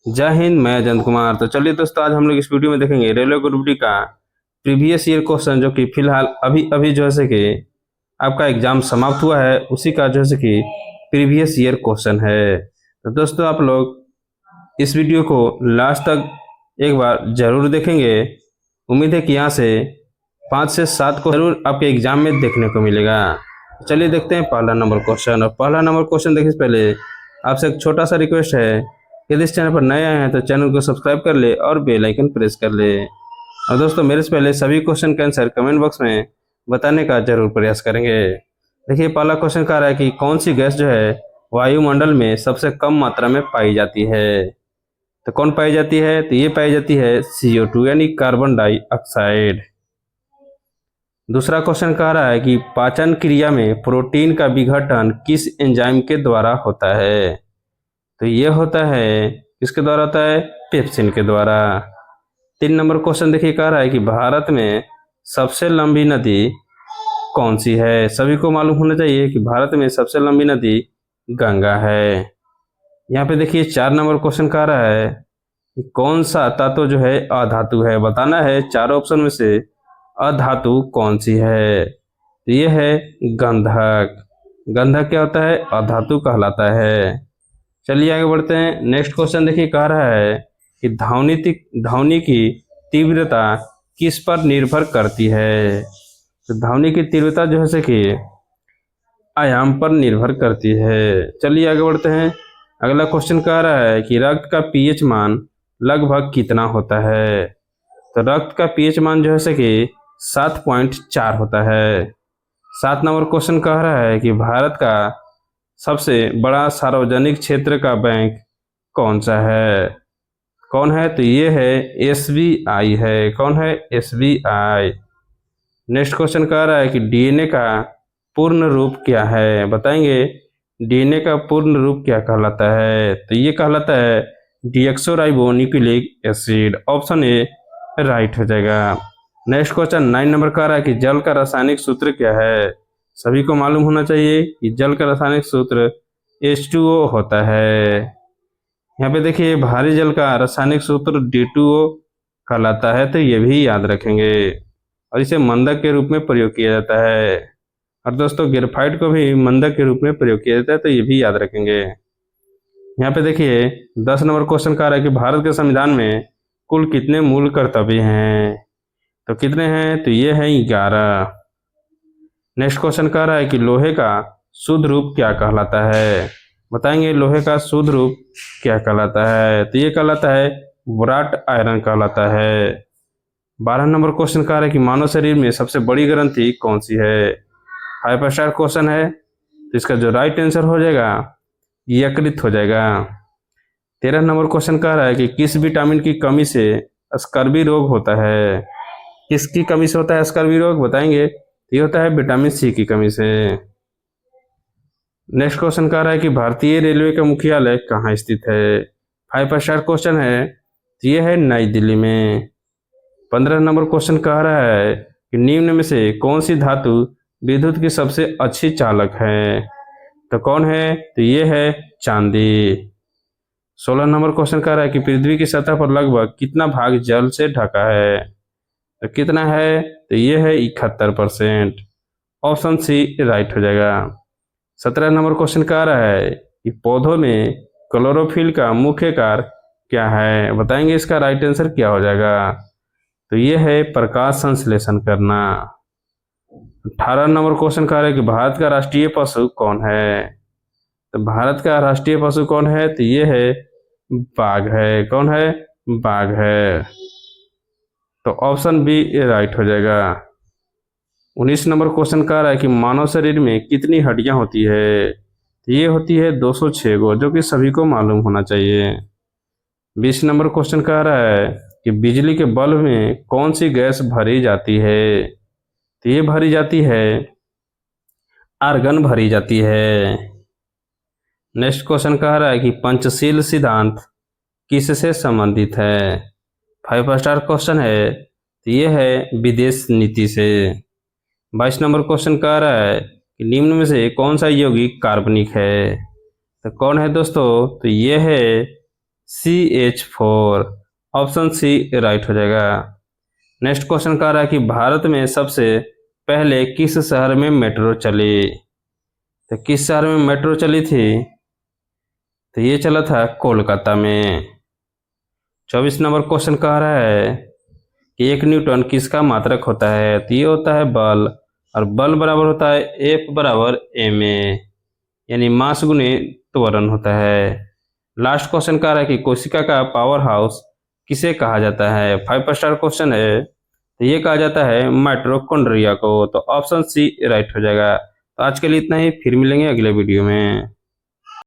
जय हिंद। मैं अजंत कुमार। तो चलिए दोस्तों, आज हम लोग इस वीडियो में देखेंगे रेलवे ग्रुप डी का प्रीवियस ईयर क्वेश्चन, जो कि फिलहाल अभी अभी जो है से कि आपका एग्जाम समाप्त हुआ है, उसी का जो है से कि प्रीवियस ईयर क्वेश्चन है। तो दोस्तों, आप लोग इस वीडियो को लास्ट तक एक बार जरूर देखेंगे। उम्मीद है कि यहाँ से 5 से 7 को जरूर आपके एग्जाम में देखने को मिलेगा। चलिए देखते हैं पहला नंबर क्वेश्चन। और पहला नंबर क्वेश्चन देखने से पहले आपसे एक छोटा सा रिक्वेस्ट है, यदि इस चैनल पर नए आए हैं तो चैनल को सब्सक्राइब कर ले और बेल आइकन प्रेस कर ले। और दोस्तों, मेरे से पहले सभी क्वेश्चन का आंसर कमेंट बॉक्स में बताने का जरूर प्रयास करेंगे। देखिए, पहला क्वेश्चन कह रहा है कि कौन सी गैस जो है वायुमंडल में सबसे कम मात्रा में पाई जाती है। तो कौन पाई जाती है? तो ये पाई जाती है CO2 यानी कार्बन डाइऑक्साइड। दूसरा क्वेश्चन कह रहा है कि पाचन क्रिया में प्रोटीन का विघटन किस एंजाइम के द्वारा होता है। तो ये होता है, किसके द्वारा होता है? पेप्सिन के द्वारा। 3 नंबर क्वेश्चन देखिए, कह रहा है कि भारत में सबसे लंबी नदी कौन सी है। सभी को मालूम होना चाहिए कि भारत में सबसे लंबी नदी गंगा है। यहाँ पे देखिए 4 नंबर क्वेश्चन कह रहा है कि कौन सा तत्व जो है अधातु है। बताना है चारों ऑप्शन में से अधातु कौन सी है। तो ये है गंधक। गंधक क्या होता है? अधातु कहलाता है। चलिए आगे बढ़ते हैं। नेक्स्ट क्वेश्चन देखिए, कह रहा है कि ध्वनि की तीव्रता किस पर निर्भर करती है। तो ध्वनि की तीव्रता जो है से कि आयाम पर निर्भर करती है। चलिए आगे बढ़ते हैं। अगला क्वेश्चन कह रहा है कि रक्त का पीएच मान लगभग कितना होता है। तो रक्त का पीएच मान जो है से कि 7.4 होता है। 7 नंबर क्वेश्चन कह रहा है कि भारत का सबसे बड़ा सार्वजनिक क्षेत्र का बैंक कौन सा है। कौन है? तो ये है SBI है। कौन है? SBI। नेक्स्ट क्वेश्चन कह रहा है कि डीएनए का पूर्ण रूप क्या है। बताएंगे डीएनए का पूर्ण रूप क्या कहलाता है। तो ये कहलाता है deoxyribonucleic acid. Option A right हो जाएगा। नेक्स्ट क्वेश्चन 9 नंबर कह रहा है कि जल का रासायनिक सूत्र क्या है। सभी को मालूम होना चाहिए कि जल का रासायनिक सूत्र H2O होता है। यहाँ पे देखिए भारी जल का रासायनिक सूत्र D2O कहलाता है, तो ये भी याद रखेंगे। और इसे मंदक के रूप में प्रयोग किया जाता है। और दोस्तों, ग्रेफाइट को भी मंदक के रूप में प्रयोग किया जाता है, तो ये भी याद रखेंगे। यहाँ पे देखिए 10 नंबर क्वेश्चन कह रहा है कि भारत के संविधान में कुल कितने मूल कर्तव्य हैं। तो कितने हैं? तो ये हैं 11। नेक्स्ट क्वेश्चन कह रहा है कि लोहे का शुद्ध रूप क्या कहलाता है। बताएंगे लोहे का शुद्ध रूप क्या कहलाता है। तो ये कहलाता है ब्राट आयरन कहलाता है। 12 नंबर क्वेश्चन कह रहा है कि मानव शरीर में सबसे बड़ी ग्रंथि कौन सी है। 5 स्टार क्वेश्चन है, तो इसका जो राइट आंसर हो जाएगा यकृत हो जाएगा। 13 नंबर क्वेश्चन कह रहा है कि किस विटामिन की कमी से स्कर्वी रोग होता है। किसकी कमी से होता है स्कर्वी रोग? बताएंगे ये होता है विटामिन C की कमी से। नेक्स्ट क्वेश्चन कह रहा है कि भारतीय रेलवे का मुख्यालय कहाँ स्थित है। 5 स्टार क्वेश्चन है, तो ये है नई दिल्ली में। 15 नंबर क्वेश्चन कह रहा है कि निम्न में से कौन सी धातु विद्युत की सबसे अच्छी चालक है। तो कौन है? तो ये है चांदी। 16 नंबर क्वेश्चन कह रहा है कि पृथ्वी की सतह पर लगभग कितना भाग जल से ढका है। तो कितना है? तो ये है 71%। ऑप्शन सी राइट हो जाएगा। 17 नंबर क्वेश्चन कह रहा है कि पौधों में क्लोरोफिल का मुख्य कार्य क्या है। बताएंगे इसका राइट आंसर क्या हो जाएगा। तो ये है प्रकाश संश्लेषण करना। 18 नंबर क्वेश्चन कह रहा है कि भारत का राष्ट्रीय पशु कौन है। तो भारत का राष्ट्रीय पशु कौन है? तो ये है बाघ है। कौन है? बाघ है। तो ऑप्शन बी राइट हो जाएगा। 19 नंबर क्वेश्चन कह रहा है कि मानव शरीर में कितनी हड्डियां होती है। तो ये होती है 206 गो, जो कि सभी को मालूम होना चाहिए। 20 नंबर क्वेश्चन कह रहा है कि बिजली के बल्ब में कौन सी गैस भरी जाती है। तो ये भरी जाती है आर्गन भरी जाती है। नेक्स्ट क्वेश्चन कह रहा है कि पंचशील सिद्धांत किससे संबंधित है। 5 स्टार क्वेश्चन है, तो ये है विदेश नीति से। 22 नंबर क्वेश्चन कह रहा है कि निम्न में से कौन सा यौगिक कार्बनिक है। तो कौन है दोस्तों? तो ये है CH4। ऑप्शन सी राइट हो जाएगा। नेक्स्ट क्वेश्चन कह रहा है कि भारत में सबसे पहले किस शहर में मेट्रो चली? तो किस शहर में मेट्रो चली थी? तो ये चला था कोलकाता में। 24 नंबर क्वेश्चन कह रहा है कि 1 न्यूटन किसका मात्रक होता है? तो ये होता है बल, और बल बराबर होता है F बराबर ma, यानी मास गुने त्वरण होता है। लास्ट क्वेश्चन कह रहा है कि कोशिका का पावर हाउस किसे कहा जाता है? 5 स्टार क्वेश्चन है। तो ये कहा जाता है माइटोकॉन्ड्रिया को। तो ऑप्शन सी राइट हो जाएगा। तो आज के लिए इतना ही, फिर मिलेंगे अगले वीडियो में।